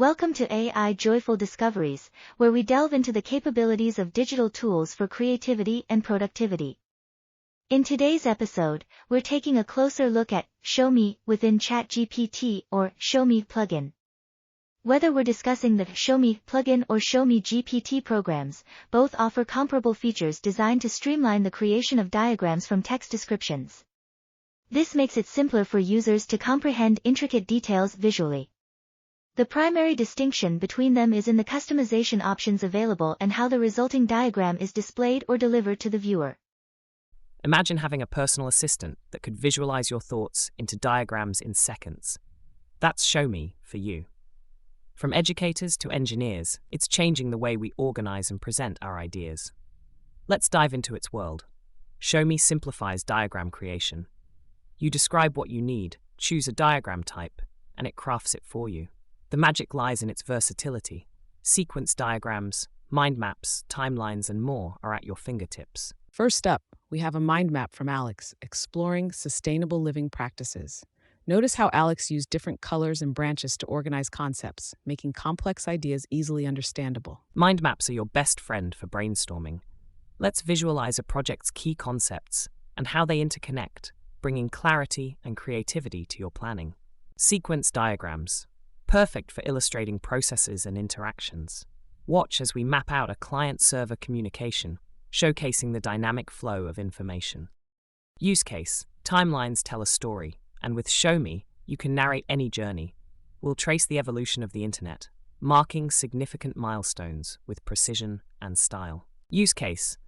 Welcome to AI Joyful Discoveries, where we delve into the capabilities of digital tools for creativity and productivity. In today's episode, we're taking a closer look at Show Me within Chatgpt or Show Me plugin. Whether we're discussing the Show Me plugin or Show Me GPT programs, both offer comparable features designed to streamline the creation of diagrams from text descriptions. This makes it simpler for users to comprehend intricate details visually. The primary distinction between them is in the customization options available and how the resulting diagram is displayed or delivered to the viewer. Imagine having a personal assistant that could visualize your thoughts into diagrams in seconds. That's Show Me for you. From educators to engineers, it's changing the way we organize and present our ideas. Let's dive into its world. Show Me simplifies diagram creation. You describe what you need, choose a diagram type, and it crafts it for you. The magic lies in its versatility. Sequence diagrams, mind maps, timelines, and more are at your fingertips. First up, we have a mind map from Alex, exploring sustainable living practices. Notice how Alex used different colors and branches to organize concepts, making complex ideas easily understandable. Mind maps are your best friend for brainstorming. Let's visualize a project's key concepts and how they interconnect, bringing clarity and creativity to your planning. Sequence diagrams, perfect for illustrating processes and interactions. Watch as we map out a client-server communication, showcasing the dynamic flow of information. Use case, timelines tell a story, and with Show Me, you can narrate any journey. We'll trace the evolution of the internet, marking significant milestones with precision and style. Use case,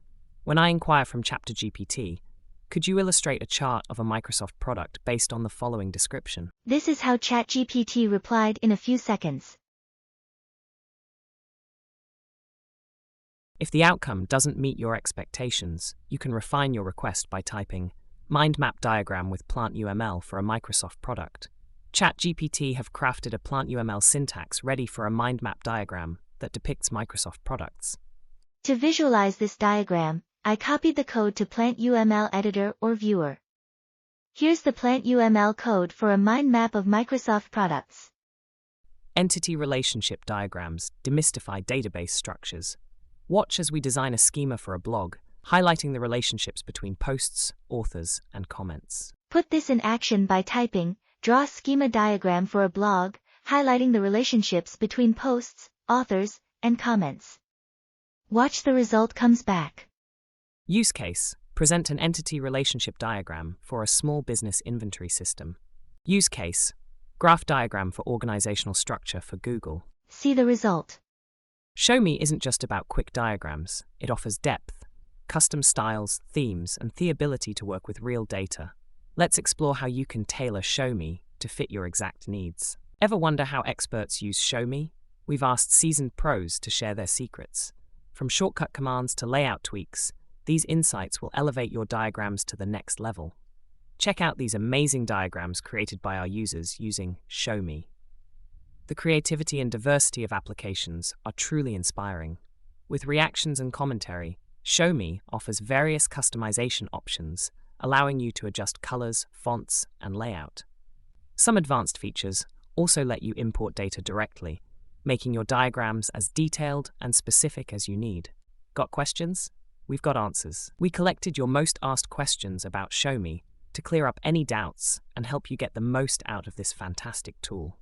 when I inquire from Chatgpt, could you illustrate a chart of a Microsoft product based on the following description? This is how Chatgpt replied in a few seconds. If the outcome doesn't meet your expectations, you can refine your request by typing mind map diagram with PlantUML for a Microsoft product. Chatgpt have crafted a PlantUML syntax ready for a mind map diagram that depicts Microsoft products. To visualize this diagram, I copied the code to PlantUML editor or viewer. Here's the PlantUML code for a mind map of Microsoft products. Entity relationship diagrams demystify database structures. Watch as we design a schema for a blog, highlighting the relationships between posts, authors, and comments. Put this in action by typing, draw a schema diagram for a blog, highlighting the relationships between posts, authors, and comments. Watch the result comes back. Use case, present an entity relationship diagram for a small business inventory system. Use case, graph diagram for organizational structure for Google. See the result. Show Me isn't just about quick diagrams, it offers depth, custom styles, themes, and the ability to work with real data. Let's explore how you can tailor Show Me to fit your exact needs. Ever wonder how experts use Show Me? We've asked seasoned pros to share their secrets. From shortcut commands to layout tweaks, these insights will elevate your diagrams to the next level. Check out these amazing diagrams created by our users using Show Me. The creativity and diversity of applications are truly inspiring. With reactions and commentary, Show Me offers various customization options, allowing you to adjust colors, fonts, and layout. Some advanced features also let you import data directly, making your diagrams as detailed and specific as you need. Got questions? We've got answers. We collected your most asked questions about Show Me to clear up any doubts and help you get the most out of this fantastic tool.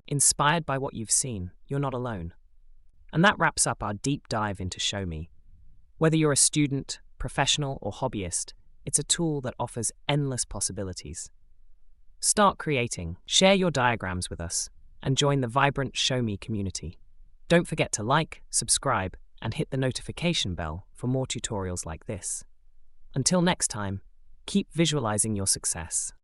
Inspired by what you've seen, you're not alone. And that wraps up our deep dive into Show Me. Whether you're a student, professional, or hobbyist, it's a tool that offers endless possibilities. Start creating, share your diagrams with us, and join the vibrant Show Me community. Don't forget to like, subscribe, and hit the notification bell for more tutorials like this. Until next time, keep visualizing your success.